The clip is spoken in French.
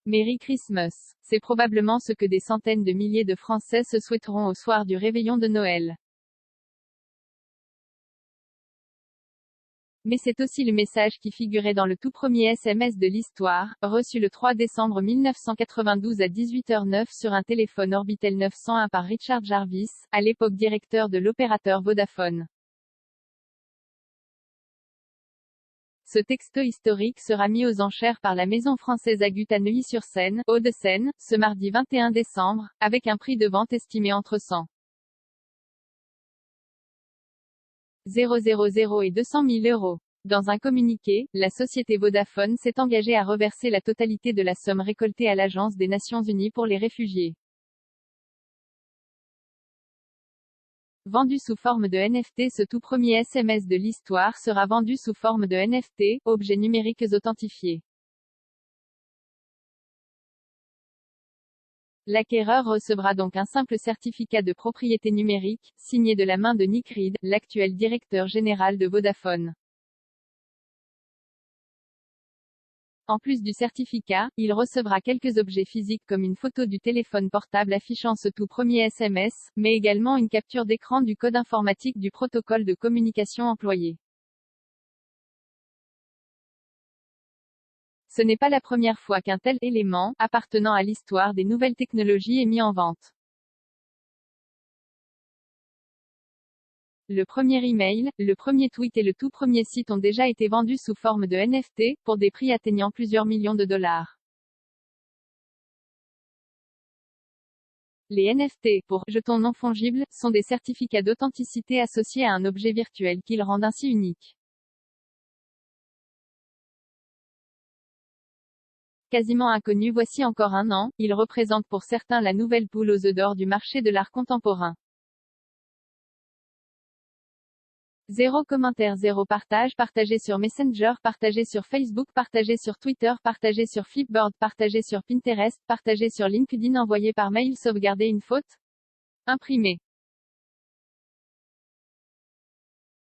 Merry Christmas. C'est probablement ce que des centaines de milliers de Français se souhaiteront au soir du réveillon de Noël. Mais c'est aussi le message qui figurait dans le tout premier SMS de l'histoire, reçu le 3 décembre 1992 à 18h09 sur un téléphone Orbitel 901 par Richard Jarvis, à l'époque directeur de l'opérateur Vodafone. Ce texto historique sera mis aux enchères par la maison française Agut à Neuilly-sur-Seine, Hauts-de-Seine, ce mardi 21 décembre, avec un prix de vente estimé entre 100 000 et 200 000 euros. Dans un communiqué, la société Vodafone s'est engagée à reverser la totalité de la somme récoltée à l'Agence des Nations Unies pour les réfugiés. Vendu sous forme de NFT, ce tout premier SMS de l'histoire sera vendu sous forme de NFT, objets numériques authentifiés. L'acquéreur recevra donc un simple certificat de propriété numérique, signé de la main de Nick Read, l'actuel directeur général de Vodafone. En plus du certificat, il recevra quelques objets physiques comme une photo du téléphone portable affichant ce tout premier SMS, mais également une capture d'écran du code informatique du protocole de communication employé. Ce n'est pas la première fois qu'un tel élément, appartenant à l'histoire des nouvelles technologies, est mis en vente. Le premier email, le premier tweet et le tout premier site ont déjà été vendus sous forme de NFT, pour des prix atteignant plusieurs millions de dollars. Les NFT, pour jetons non fongibles, sont des certificats d'authenticité associés à un objet virtuel qui le rendent ainsi unique. Quasiment inconnu voici encore un an, il représente pour certains la nouvelle poule aux œufs d'or du marché de l'art contemporain. 0 commentaire, 0 partage, partagé sur Messenger, partagé sur Facebook, partagé sur Twitter, partagé sur Flipboard, partagé sur Pinterest, partagé sur LinkedIn, envoyé par mail, sauvegarder une faute, imprimé.